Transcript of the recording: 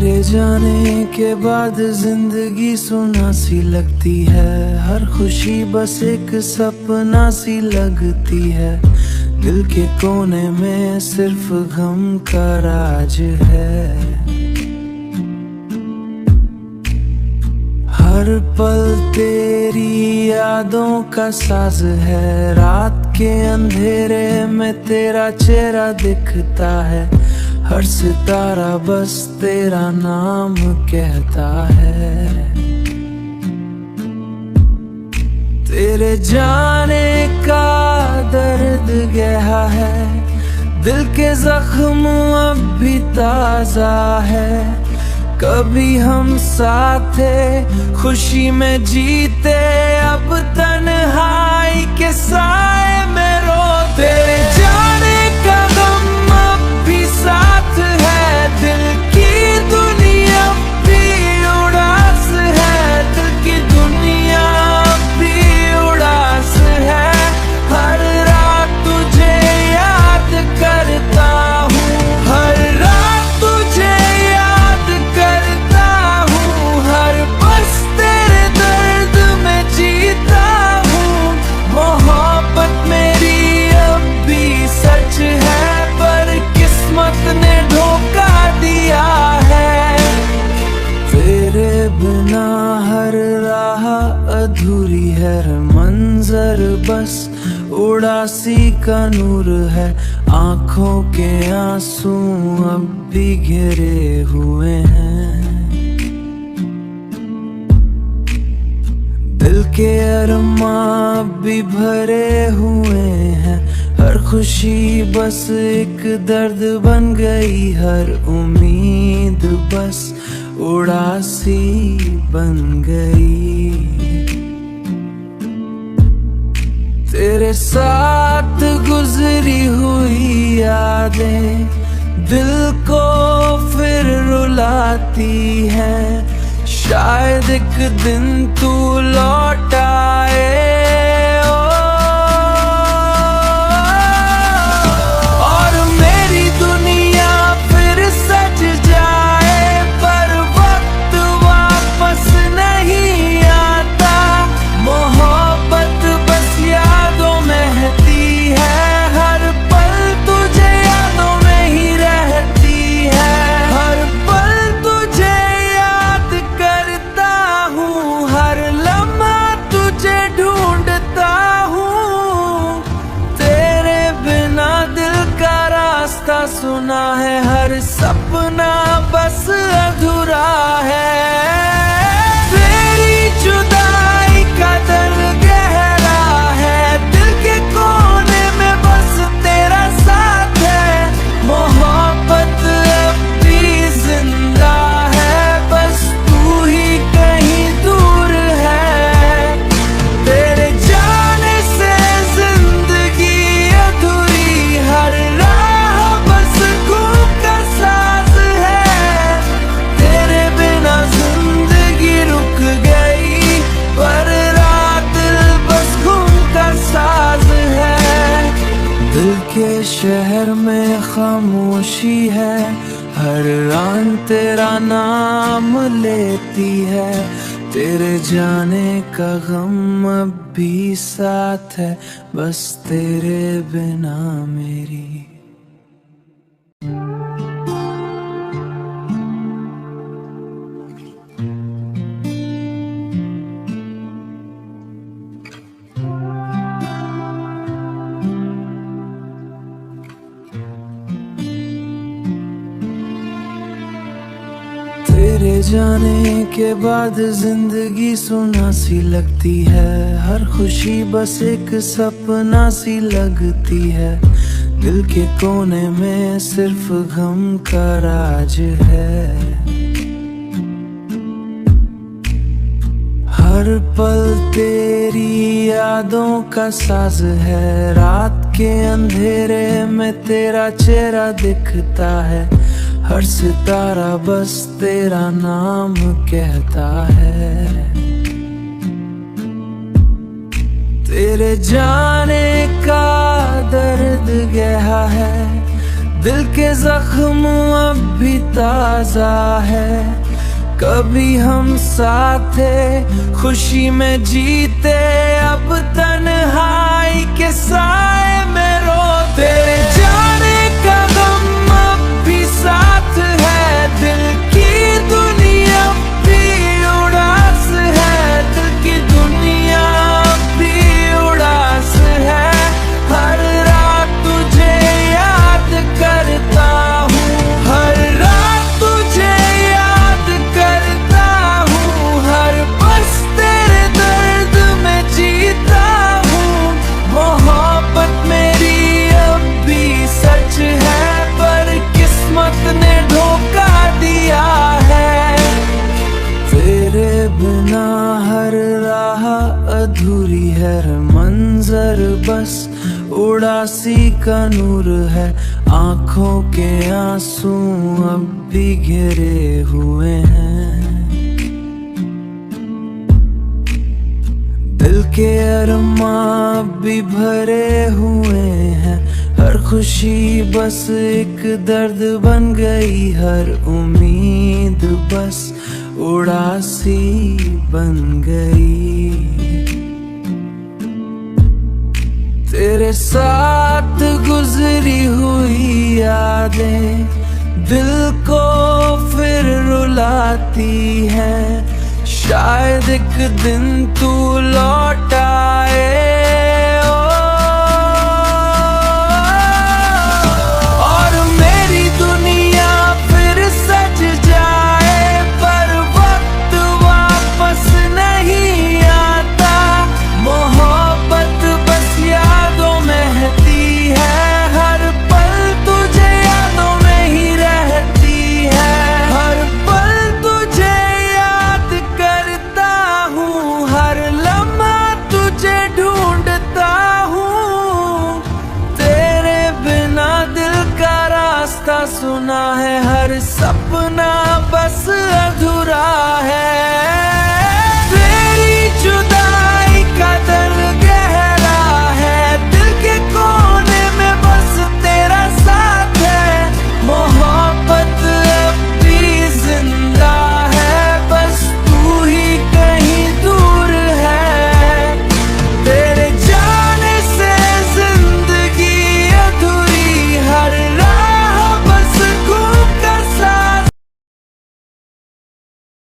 तेरे जाने के बाद जिंदगी सुना सी लगती है, हर खुशी बस एक सपना सी लगती है। दिल के कोने में सिर्फ गम का राज है। हर पल तेरी यादों का साज है, रात के अंधेरे में तेरा चेहरा दिखता है। हर सितारा बस तेरा नाम कहता है। तेरे जाने का दर्द गहरा है, दिल के जख्म अब भी ताजा है। कभी हम साथ थे, खुशी में जीते, अब तन्हाई के साए में रोते। तेरे जाने का गम अब भी साथ है, दिल की दुनिया भी उदास है। दिल की दुनिया भी उदास है। हर रात तुझे याद करता हूँ, हर रात तुझे याद करता हूँ। हर बस तेरे दर्द में जीता हूँ। मोहब्बत मेरी अब भी सच है, पर किस्मत ने धोखा दिया है। तेरे बिना हर राह अधूरी है, हर मंजर बस उदासी का नूर है। आंखों के आंसू अब भी घिरे हुए हैं, दिल के अरमां भी भरे हुए हैं। हर खुशी बस एक दर्द बन गई, हर उम्मीद बस उदासी बन गई। तेरे साथ गुजरी हुई यादें दिल को फिर रुलाती हैं। शायद एक दिन तू लौट आए और मेरी दुनिया फिर सज जाए, पर वक्त वापस नहीं आता। मोहब्बत बस यादों में रहती है, हर पल तुझे यादों में ही रहती है। हर पल तुझे याद करता हूँ, हर लम्हा तुझे ढूंढता हूँ। तेरे बिना दिल का रास्ता सुना है, हर सपना बस अधूरा है। तेरी जुदाई का दर्द गहरा है, दिल के कोने में बस तेरा साथ है। मोहब्बत अब भी जिंदा है, बस तू ही कहीं दूर है। तेरे जाने से जिंदगी अधूरी, हर राह बस खून का साज है। तेरे बिना जिंदगी रुक गई, पर रात दिल बस खून का साज है। दिल के शहर में खामोशी है, हर रात तेरा नाम लेती है। तेरे जाने का गम अब भी साथ है, बस तेरे बिना मेरी। तेरे जाने के बाद जिंदगी सुना सी लगती है, हर खुशी बस एक सपना सी लगती है। दिल के कोने में सिर्फ गम का राज है। हर पल तेरी यादों का साज है, रात के अंधेरे में तेरा चेहरा दिखता है। हर सितारा बस तेरा नाम कहता है। तेरे जाने का दर्द गहरा है, दिल के जख्म अब भी ताजा है, कभी हम साथ थे खुशी में जीते, अब तन्हाई के साए में रोते। जाने का गम अब भी साथ है, दिल की दुनिया भी उदास है, दिल की दुनिया भी उदास है। हर रात तुझे याद करता हूँ, हर रात तुझे याद करता हूँ, हर बस तेरे दर्द में जीता हूँ। मोहब्बत मेरी अब भी सच है, पर किस्मत ने धोखा दिया है। तेरे बिना हर राह अधूरी है, हर मंजर बस उदासी का नूर है। आंखों के आंसू अब भी घिरे हुए हैं, दिल के अरमां भी भरे हुए हैं। हर खुशी बस एक दर्द बन गई, हर उम्मीद बस उदासी बन गई। तेरे साथ गुजरी हुई यादें दिल को फिर रुलाती है, शायद एक दिन तू लौट आए। और मेरी दुनिया फिर सज जाए, पर वक्त वापस नहीं आता। मोहब्बत बस यादों में रहती है, हर पल तुझे यादों में ही रहती है। हर पल तुझे याद करता हूँ, हर लम्हा तुझे ढूंढता हूँ। तेरे बिना दिल का रास्ता सुना है, हर सपना बस अधूरा है।